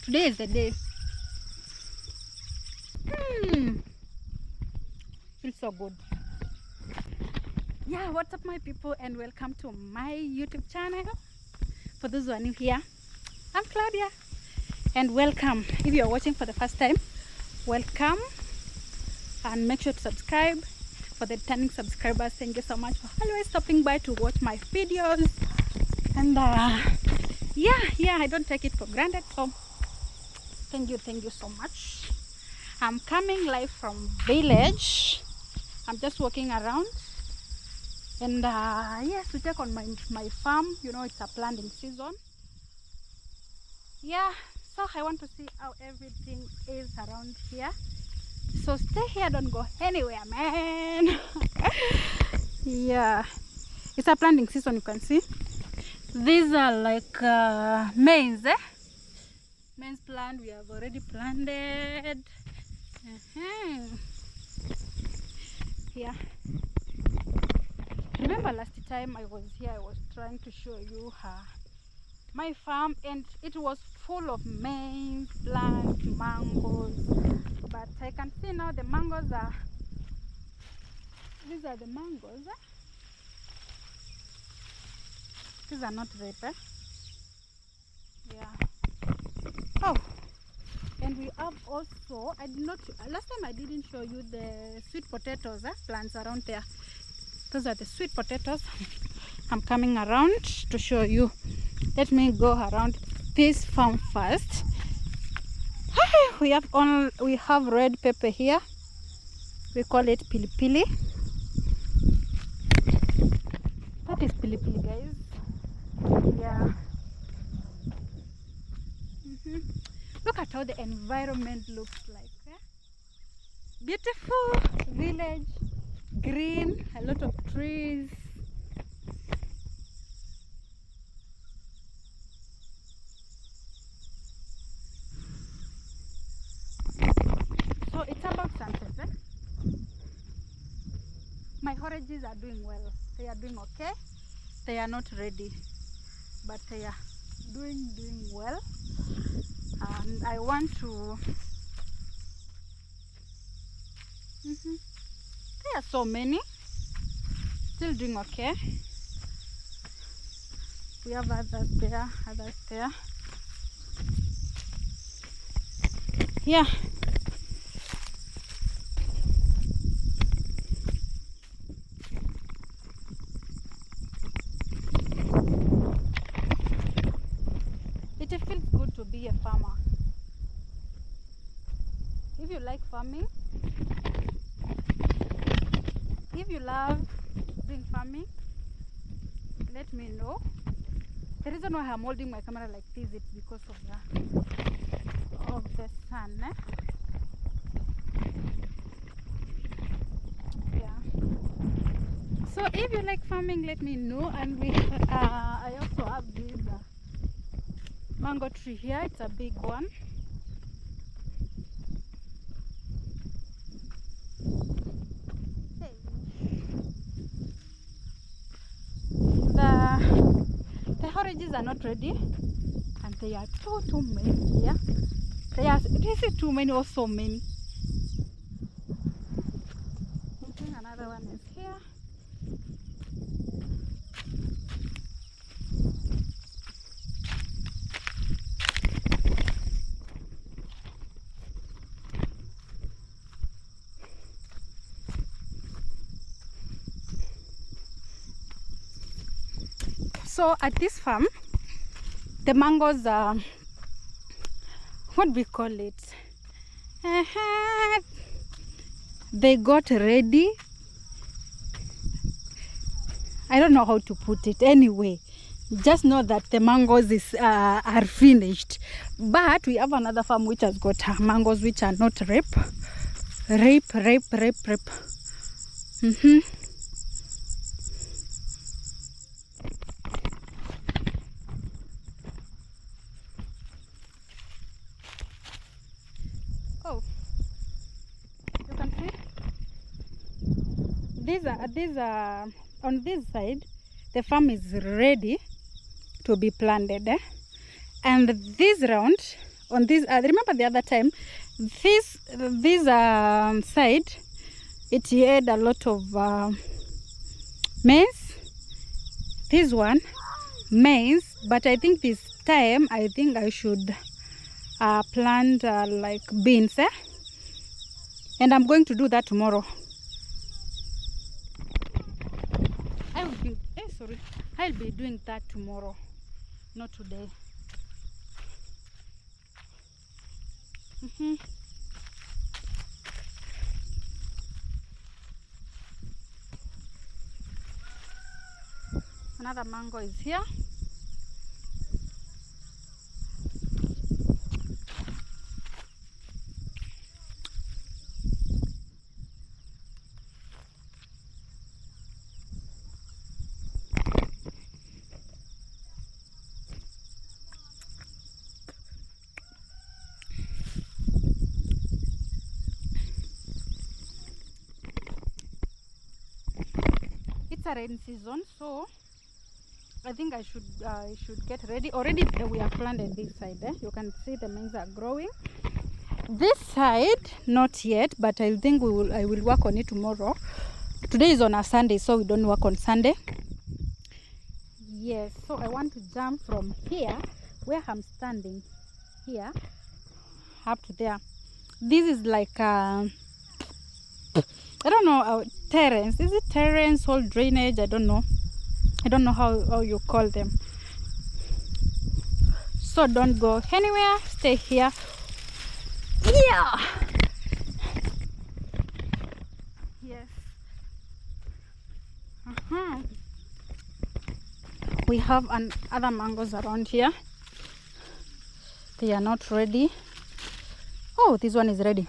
Today is the day. Feels so good. Yeah, what's up my people, and welcome to my YouTube channel. For those who are new here, I'm Claudia, and welcome. If you are watching for the first time, welcome, and make sure to subscribe. For the returning subscribers, thank you so much for always stopping by to watch my videos. And yeah, I don't take it for granted, so thank you so much. I'm coming live from village. I'm just walking around, and yes, to check on my farm. You know, it's a planting season. Yeah, so I want to see how everything is around here. So stay here, don't go anywhere, man. Yeah, it's a planting season. You can see these are like maize, maize plant. We have already planted. Yeah, remember last time I was here, I was trying to show you my farm, and it was full of maize plants, mangoes, but I can see now the mangoes are, these are the mangoes, these are not ripe, yeah. Oh, and we have also, I did not, last time I didn't show you the sweet potatoes plants around there. Those are the sweet potatoes. I'm coming around to show you. Let me go around this farm first. We have red pepper here. We call it pili pili. That is pili pili, guys. Yeah. Look at how the environment looks like. Beautiful village, green, a lot of trees. So it's about sunset. My oranges are doing well. They are doing okay. They are not ready, but they are doing well. And I want to. There are so many. Still doing okay. We have others there, Yeah. It feels good to be a farmer. If you like farming, if you love doing farming, let me know. The reason why I'm holding my camera like this is because of the sun. Yeah. So if you like farming, let me know. And I also have this mango tree here. It's a big one. The oranges are not ready, and they are too many here. This is too many or so many. Another one is here. So at this farm, the mangoes are, what we call it? They got ready. I don't know how to put it. Anyway, just know that the mangoes are finished. But we have another farm which has got mangoes which are not ripe. Oh, you can see these are on this side, the farm is ready to be planted. And this round, on this, remember the other time, this side, it had a lot of maize. This one, maize. But I think this time, I think I should plant like beans. And I'm going to do that tomorrow. I'll be doing that tomorrow, not today. Another mango is here. It's a rain season, so I think I should get ready. Already we have planted this side. You can see the maize are growing. This side, not yet, but I think I will work on it tomorrow. Today is on a Sunday, so we don't work on Sunday. Yes, so I want to jump from here, where I'm standing, here, up to there. This is like I don't know, terrace. Is it terrace or drainage? I don't know. I don't know how you call them. So don't go anywhere. Stay here. Yeah. Yes. We have other mangoes around here. They are not ready. Oh, this one is ready.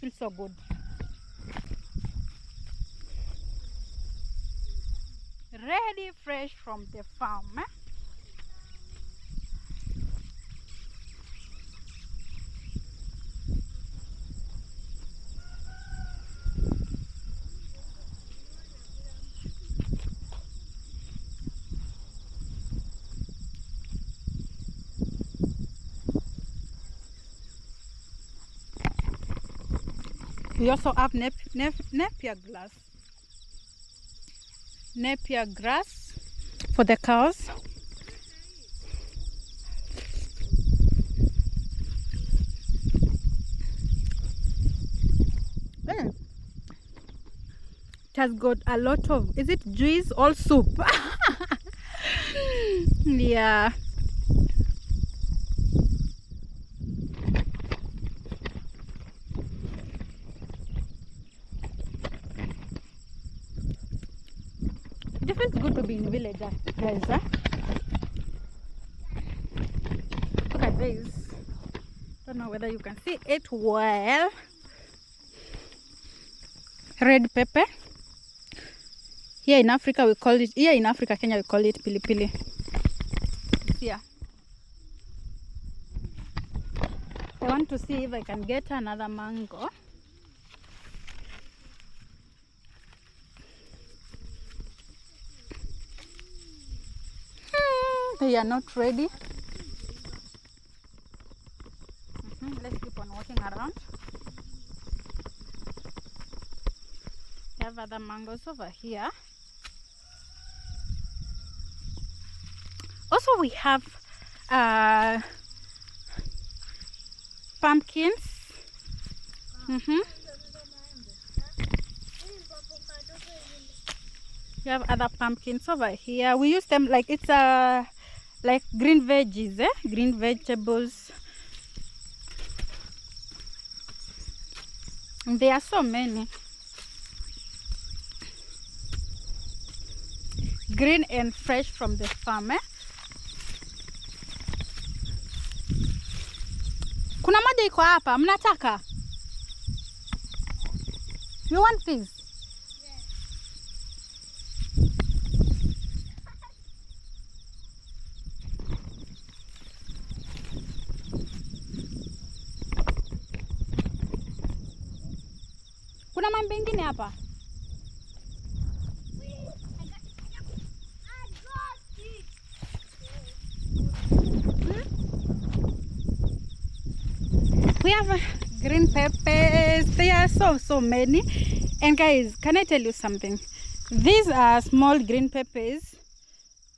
Feels so good. Ready, fresh from the farm. We also have napier grass. Napier grass for the cows. It has got a lot of, is it juice or soup? Yeah. It feels good to be in village, guys. Look at this. Don't know whether you can see it well. Red pepper. Here in Africa we call it, here in Africa, Kenya, we call it pili pili. It's here. I want to see if I can get another mango. They are not ready. Let's keep on walking around. We have other mangoes over here. Also, we have pumpkins. We have other pumpkins over here. We use them like it's like green veggies, green vegetables. And there are so many. Green and fresh from the farm. Kuna moja iko hapa, mnataka? You want this? Kuna mambo mengine hapa. We have green peppers. There are so many. And guys, can I tell you something? These are small green peppers.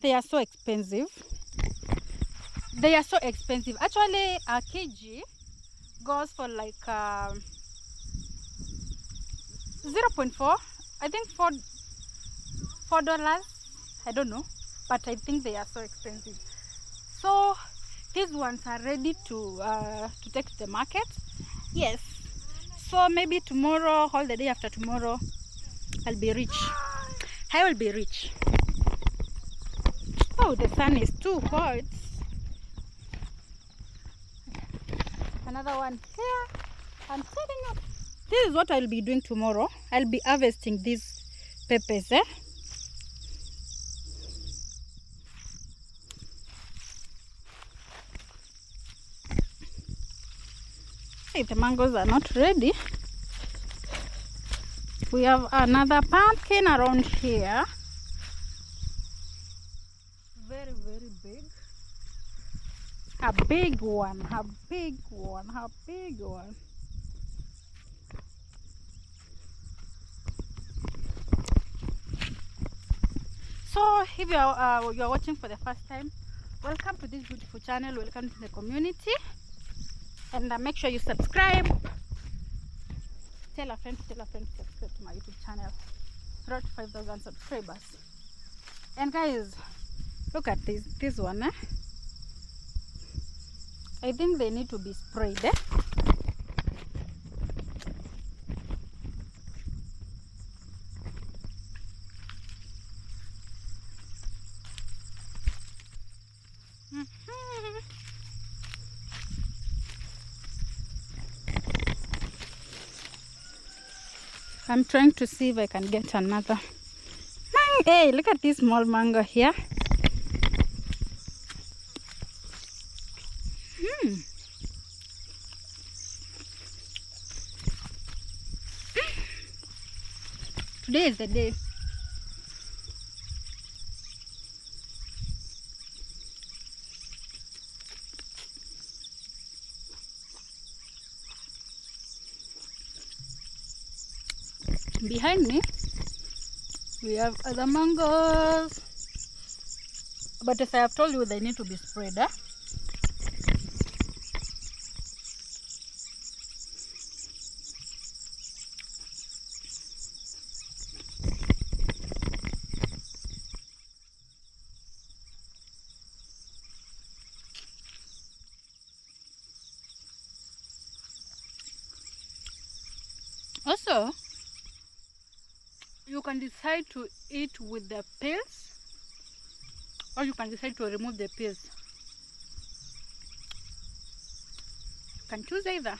They are so expensive. They are so expensive. Actually, a kg goes for like 0.4. I think $4. I don't know, but I think they are so expensive. So these ones are ready to take to the market. Yes. So maybe tomorrow, all the day after tomorrow, I'll be rich. I will be rich. Oh, the sun is too hot. Another one here. I'm setting up. This is what I'll be doing tomorrow. I'll be harvesting these peppers. Hey, the mangoes are not ready. We have another pumpkin around here. Very big. A big one. So if you are watching for the first time, welcome to this beautiful channel. Welcome to the community. And make sure you subscribe. Tell a friend to subscribe to my YouTube channel. We're at 5,000 subscribers. And guys, look at this one. I think they need to be sprayed. I'm trying to see if I can get another. Hey, look at this small mango here. Today is the day. Behind me, we have other mangoes. But as I have told you, they need to be sprayed. Also, you can decide to eat with the peels, or you can decide to remove the peels. You can choose either.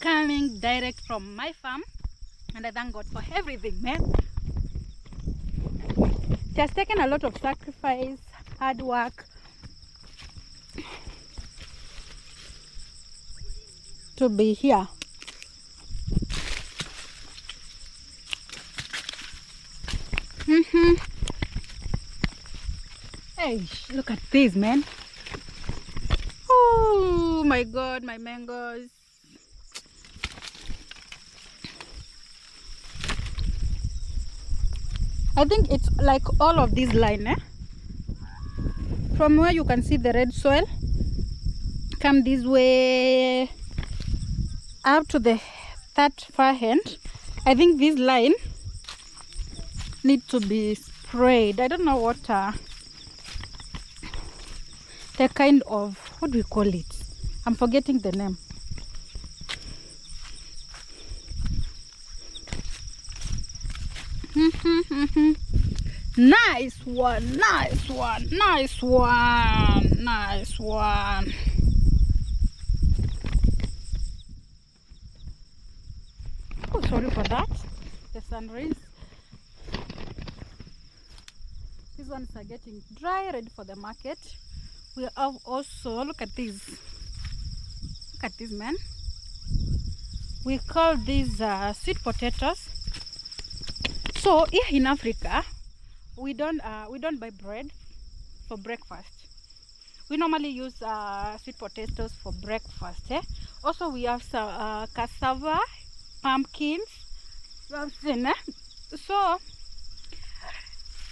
Coming direct from my farm, and I thank God for everything, man. It has taken a lot of sacrifice, hard work to be here. Hey, look at this, man. Oh my God, my mangoes. I think it's like all of this line, from where you can see the red soil, come this way up to the that far end. I think this line needs to be sprayed. I don't know what the kind of, what do we call it? I'm forgetting the name. Nice one. Oh, sorry for that. The sun rays. These ones are getting dry, ready for the market. We have also, look at these. Look at these, man. We call these sweet potatoes. So here in Africa, we don't buy bread for breakfast. We normally use sweet potatoes for breakfast. Also, we have some cassava, pumpkins. So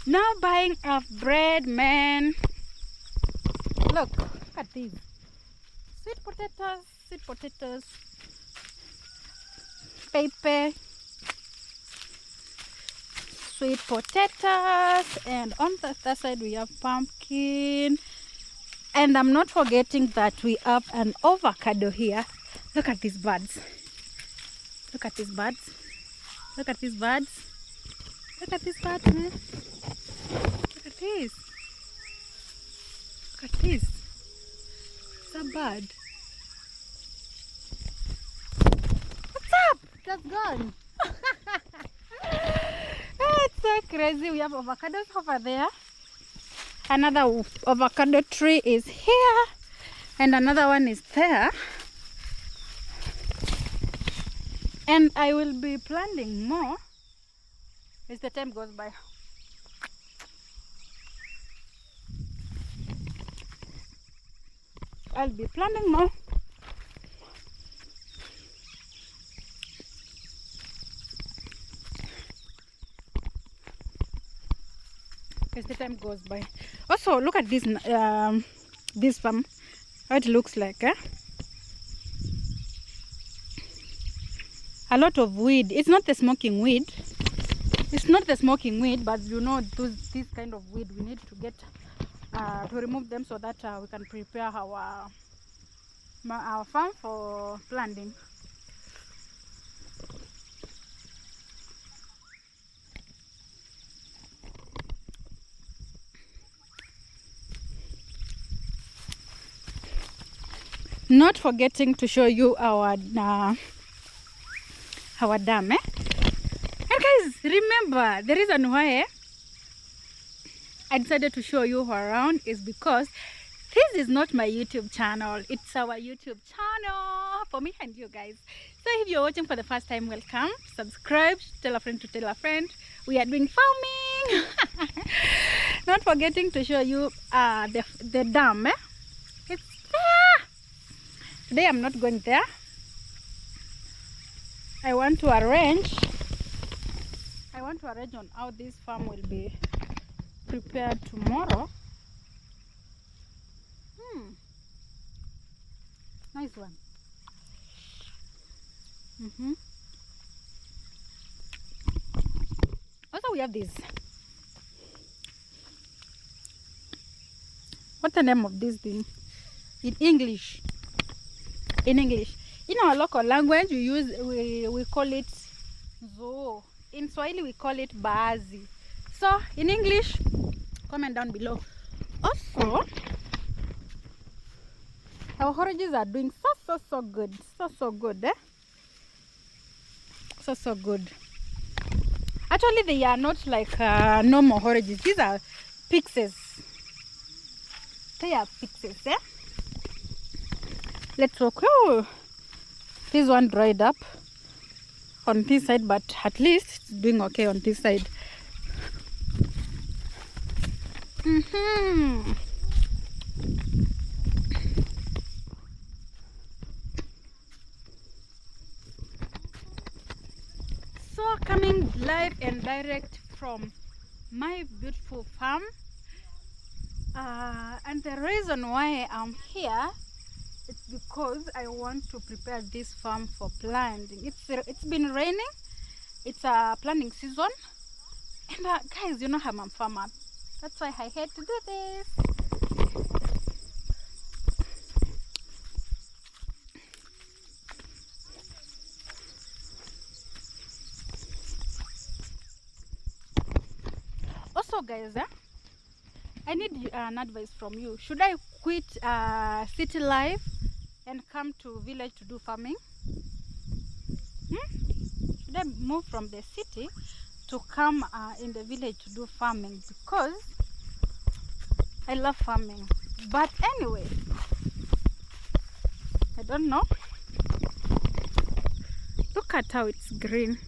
now buying bread, man. Look at these sweet potatoes, pepper, sweet potatoes, and on the other side we have pumpkin. And I'm not forgetting that we have an avocado here. Look at these birds. Look at these birds. Look at these birds. Look at these birds, man. Look at this. Look at this. It's a bird. What's up? That's gone. It's so crazy. We have avocados over there. Another avocado tree is here. And another one is there. And I will be planting more as the time goes by. I'll be planting more. As the time goes by. Also, look at this this farm. How it looks like, eh? A lot of weed. It's not the smoking weed. It's not the smoking weed, but you know, this kind of weed we need to get to remove them so that we can prepare our farm for planting. Not forgetting to show you our dam, eh? And guys, remember the reason why I decided to show you around is because this is not my YouTube channel. It's our YouTube channel for me and you guys. So if you're watching for the first time, welcome. Subscribe, tell a friend to tell a friend. We are doing farming. Not forgetting to show you the dam, eh? It's there. Today I'm not going there. I want to arrange on how this farm will be prepared tomorrow. Nice one. Also, we have this. What's the name of this thing in English? In our local language, we call it zoo. In Swahili, we call it bazi. So in English, comment down below. Also, our oranges are doing so good, so good, eh? So good. Actually, they are not like normal oranges. These are pixies. They are pixies, eh? Let's walk. Oh, this one dried up on this side, but at least it's doing okay on this side. So coming live and direct from my beautiful farm, and the reason why I'm here, it's because I want to prepare this farm for planting. It's been raining. It's a planting season, and guys, you know I'm a farmer. That's why I had to do this. Also, guys, I need an advice from you. Should I quit city life and come to village to do farming? Should I move from the city to come in the village to do farming? Because I love farming. But anyway, I don't know. Look at how it's green.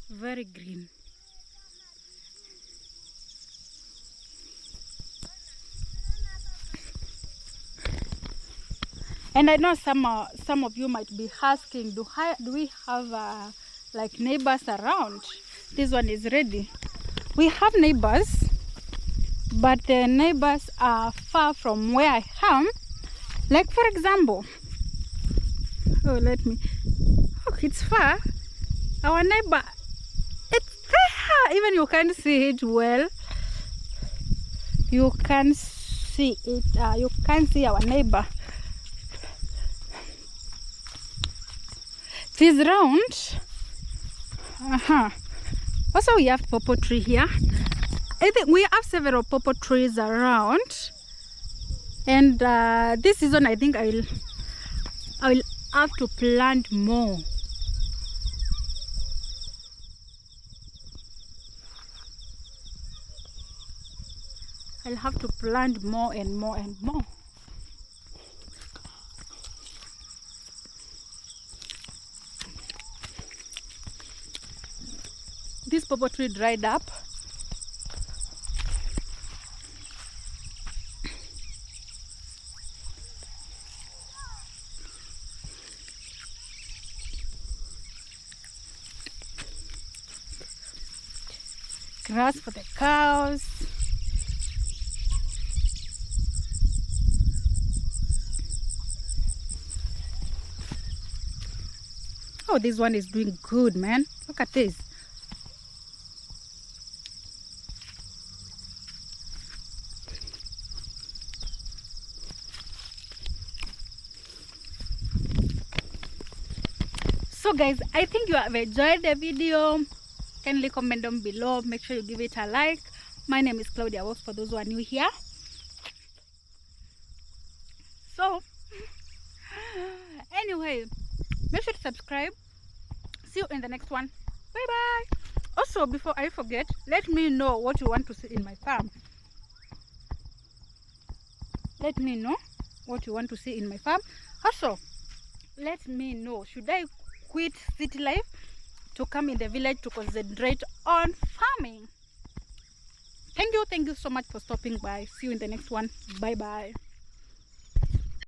Very green. And I know some of you might be asking, do we have like neighbors around? This one is ready. We have neighbors, but the neighbors are far from where I am. Like for example, it's far. Our neighbor, it's there. Even you can't see it well. You can see it. You can't see our neighbor. It is round. Also, we have pawpaw tree here. I think we have several pawpaw trees around, and this season I think I will have to plant more. I'll have to plant more and more and more. This pawpaw tree dried up. Grass for the cows. Oh, this one is doing good, man. Look at this. So guys, I think you have enjoyed the video. Kindly comment down below. Make sure you give it a like. My name is Claudia Works for those who are new here. So anyway, make sure to subscribe. See you in the next one. Bye bye. Also, before I forget, let me know what you want to see in my farm. Let me know what you want to see in my farm. Also, let me know, should I quit city life to come in the village to concentrate on farming? Thank you so much for stopping by. See you in the next one. Bye bye.